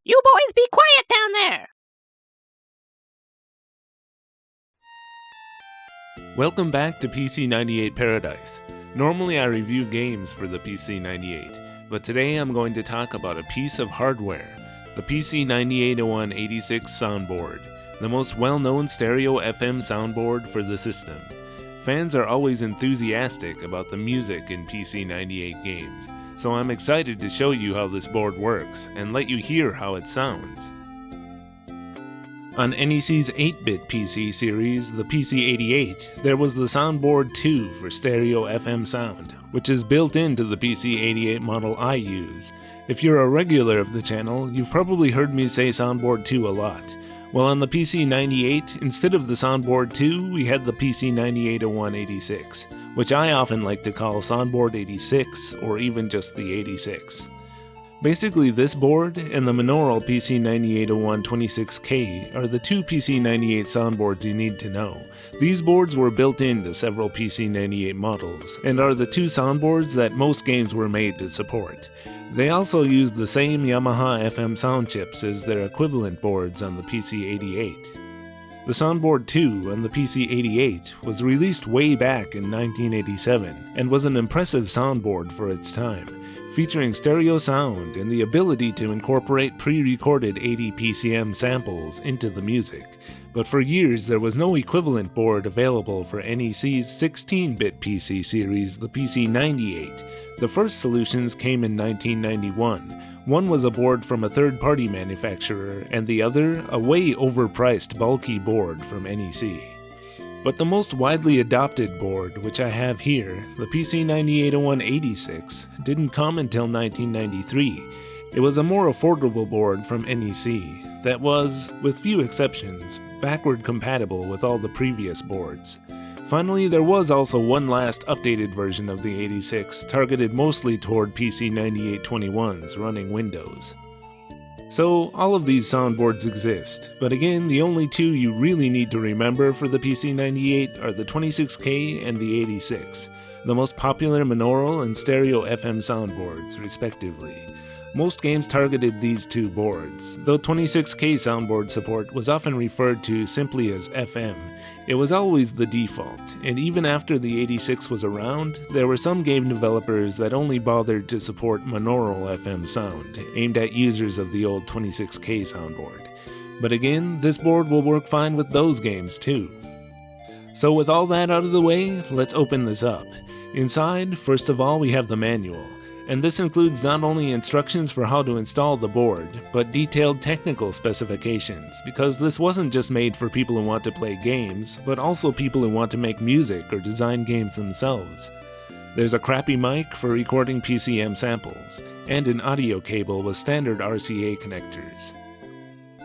You boys be quiet down there! Welcome back to PC-98 Paradise. Normally I review games for the PC-98, but today I'm going to talk about a piece of hardware, the PC-9801-86 soundboard, the most well-known stereo FM soundboard for the system. Fans are always enthusiastic about the music in PC-98 games, so I'm excited to show you how this board works and let you hear how it sounds. On NEC's 8-bit PC series, the PC-88, there was the Soundboard 2 for stereo FM sound, which is built into the PC-88 model I use. If you're a regular of the channel, you've probably heard me say Soundboard 2 a lot. Well, on the PC-98, instead of the Soundboard 2, we had the PC-9801-86, which I often like to call Soundboard 86, or even just the 86. Basically, this board and the monaural PC-9801-26K are the two PC-98 soundboards you need to know. These boards were built into several PC-98 models, and are the two soundboards that most games were made to support. They also used the same Yamaha FM sound chips as their equivalent boards on the PC-88. The Soundboard 2 on the PC-88 was released way back in 1987, and was an impressive soundboard for its time, featuring stereo sound and the ability to incorporate pre-recorded 80 PCM samples into the music. But for years there was no equivalent board available for NEC's 16-bit PC series, the PC-98. The first solutions came in 1991. One was a board from a third-party manufacturer, and the other a way overpriced bulky board from NEC. But the most widely adopted board, which I have here, the PC-9801-86, didn't come until 1993. It was a more affordable board from NEC that was, with few exceptions, backward compatible with all the previous boards. Finally, there was also one last updated version of the 86, targeted mostly toward PC-9821s running Windows. So, all of these soundboards exist, but again, the only two you really need to remember for the PC-98 are the 26K and the 86, the most popular monaural and stereo FM soundboards, respectively. Most games targeted these two boards, though 26K soundboard support was often referred to simply as FM. It was always the default, and even after the 86 was around, there were some game developers that only bothered to support monaural FM sound, aimed at users of the old 26K soundboard. But again, this board will work fine with those games too. So with all that out of the way, let's open this up. Inside, first of all, we have the manual. And this includes not only instructions for how to install the board, but detailed technical specifications, because this wasn't just made for people who want to play games, but also people who want to make music or design games themselves. There's a crappy mic for recording PCM samples, and an audio cable with standard RCA connectors.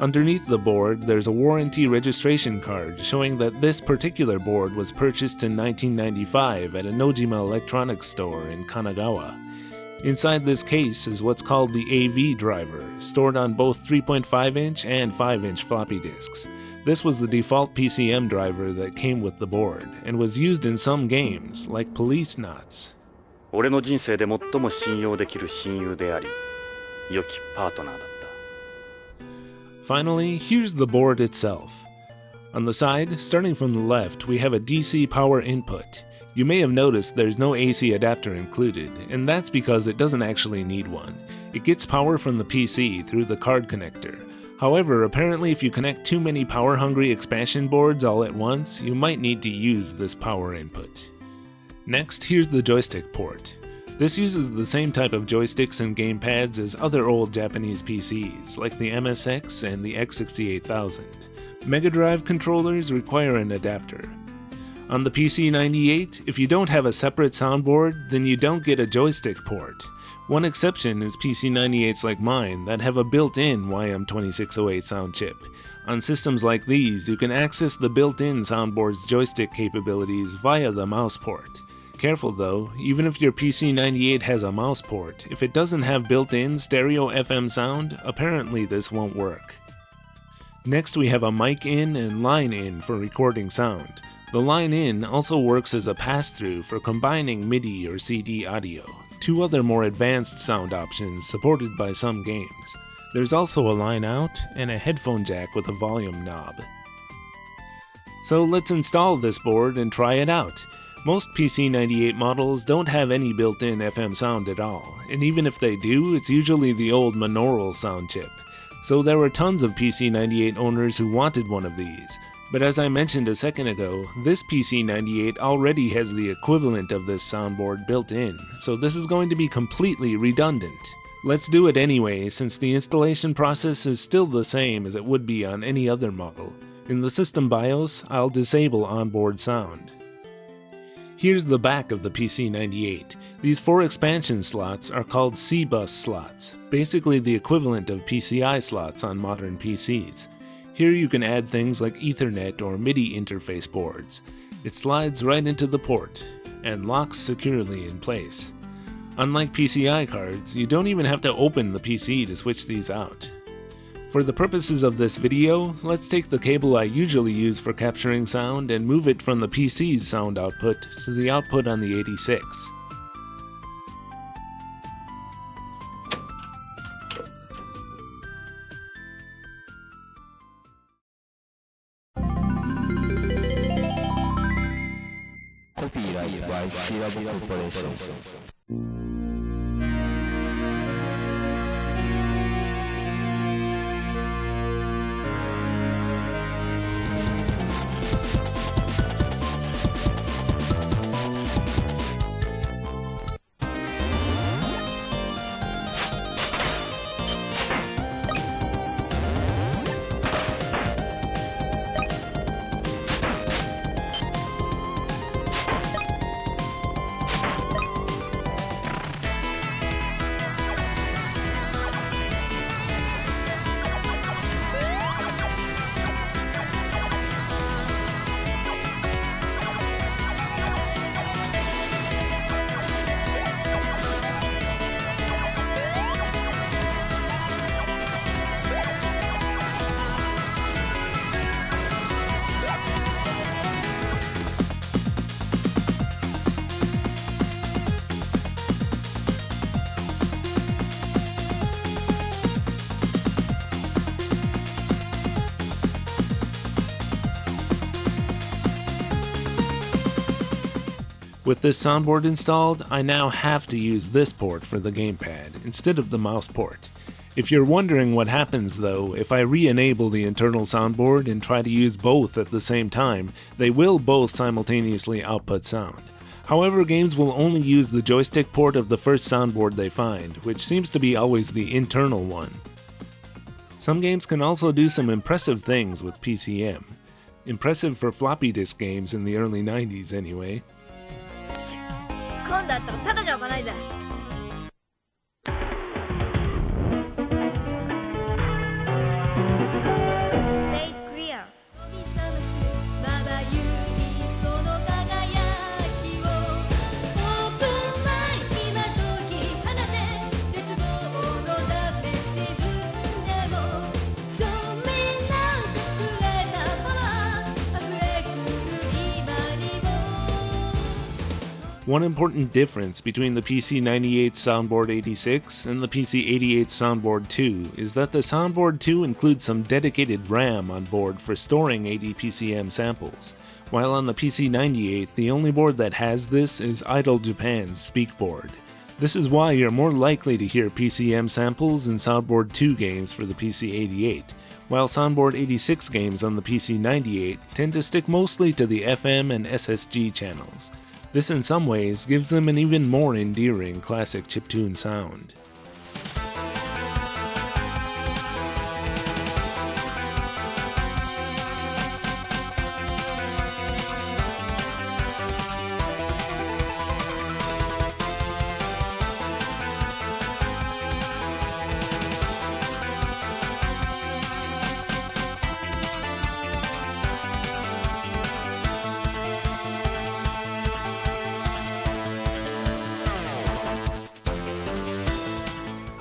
Underneath the board, there's a warranty registration card showing that this particular board was purchased in 1995 at a Nojima electronics store in Kanagawa. Inside this case is what's called the AV driver, stored on both 3.5-inch and 5-inch floppy disks. This was the default PCM driver that came with the board, and was used in some games, like Police Knots. 俺の人生で最も信用できる親友であり、良きパートナーだった。 Finally, here's the board itself. On the side, starting from the left, we have a DC power input. You may have noticed there's no AC adapter included, and that's because it doesn't actually need one. It gets power from the PC through the card connector. However, apparently if you connect too many power-hungry expansion boards all at once, you might need to use this power input. Next, here's the joystick port. This uses the same type of joysticks and gamepads as other old Japanese PCs, like the MSX and the X68000. Mega Drive controllers require an adapter. On the PC-98, if you don't have a separate soundboard, then you don't get a joystick port. One exception is PC-98s like mine that have a built-in YM2608 sound chip. On systems like these, you can access the built-in soundboard's joystick capabilities via the mouse port. Careful though, even if your PC-98 has a mouse port, if it doesn't have built-in stereo FM sound, apparently this won't work. Next we have a mic in and line in for recording sound. The line in also works as a pass-through for combining MIDI or CD audio, two other more advanced sound options supported by some games. There's also a line out and a headphone jack with a volume knob. So let's install this board and try it out. Most PC-98 models don't have any built-in FM sound at all, and even if they do, it's usually the old monaural sound chip. So there were tons of PC-98 owners who wanted one of these. But as I mentioned a second ago, this PC-98 already has the equivalent of this soundboard built in, so this is going to be completely redundant. Let's do it anyway, since the installation process is still the same as it would be on any other model. In the system BIOS, I'll disable onboard sound. Here's the back of the PC-98. These 4 expansion slots are called C-bus slots, basically the equivalent of PCI slots on modern PCs. Here you can add things like Ethernet or MIDI interface boards. It slides right into the port and locks securely in place. Unlike PCI cards, you don't even have to open the PC to switch these out. For the purposes of this video, let's take the cable I usually use for capturing sound and move it from the PC's sound output to the output on the 86. Copyright by Shirabo Corporation. With this soundboard installed, I now have to use this port for the gamepad instead of the mouse port. If you're wondering what happens though, if I re-enable the internal soundboard and try to use both at the same time, they will both simultaneously output sound. However, games will only use the joystick port of the first soundboard they find, which seems to be always the internal one. Some games can also do some impressive things with PCM. Impressive for floppy disk games in the early 90s anyway. 今度あったらただじゃおかないぜ。Stay clear. 1 important difference between the PC-98's Soundboard 86 and the PC-98's Soundboard 2 is that the Soundboard 2 includes some dedicated RAM on board for storing ADPCM samples, while on the PC-98 the only board that has this is Idle Japan's SpeakBoard. This is why you're more likely to hear PCM samples in Soundboard 2 games for the PC-88, while Soundboard 86 games on the PC-98 tend to stick mostly to the FM and SSG channels. This in some ways gives them an even more endearing classic chiptune sound.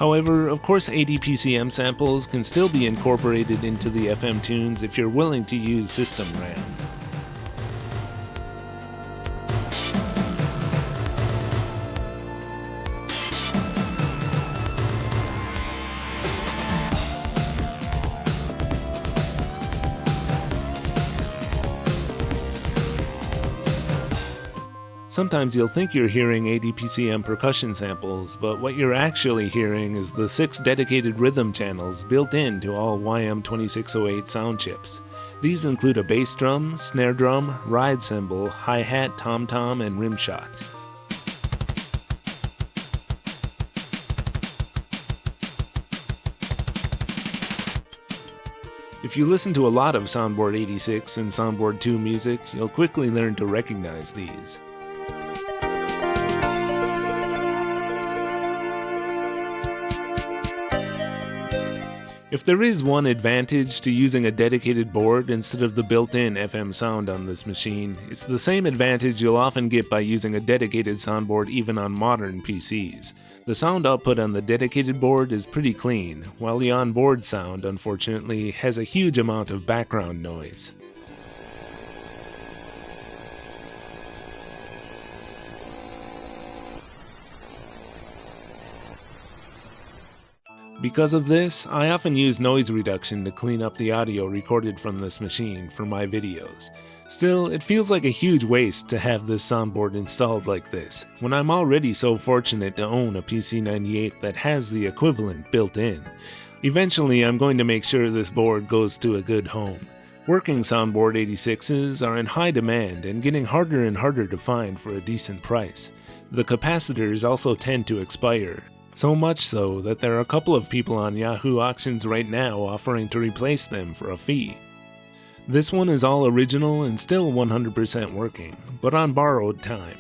However, of course ADPCM samples can still be incorporated into the FM tunes if you're willing to use system RAM. Sometimes you'll think you're hearing ADPCM percussion samples, but what you're actually hearing is the 6 dedicated rhythm channels built into all YM2608 sound chips. These include a bass drum, snare drum, ride cymbal, hi-hat, tom-tom, and rim shot. If you listen to a lot of Soundboard 86 and Soundboard 2 music, you'll quickly learn to recognize these. If there is one advantage to using a dedicated board instead of the built-in FM sound on this machine, it's the same advantage you'll often get by using a dedicated soundboard even on modern PCs. The sound output on the dedicated board is pretty clean, while the on-board sound, unfortunately, has a huge amount of background noise. Because of this, I often use noise reduction to clean up the audio recorded from this machine for my videos. Still, it feels like a huge waste to have this soundboard installed like this, when I'm already so fortunate to own a PC-98 that has the equivalent built in. Eventually, I'm going to make sure this board goes to a good home. Working Soundboard 86s are in high demand and getting harder and harder to find for a decent price. The capacitors also tend to expire. So much so that there are a couple of people on Yahoo Auctions right now offering to replace them for a fee. This one is all original and still 100% working, but on borrowed time.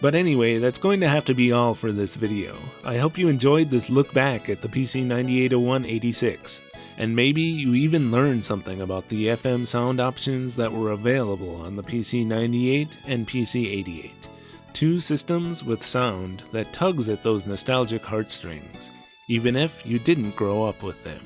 But anyway, that's going to have to be all for this video. I hope you enjoyed this look back at the PC-9801-86, and maybe you even learned something about the FM sound options that were available on the PC-98 and PC-88. 2 systems with sound that tugs at those nostalgic heartstrings, even if you didn't grow up with them.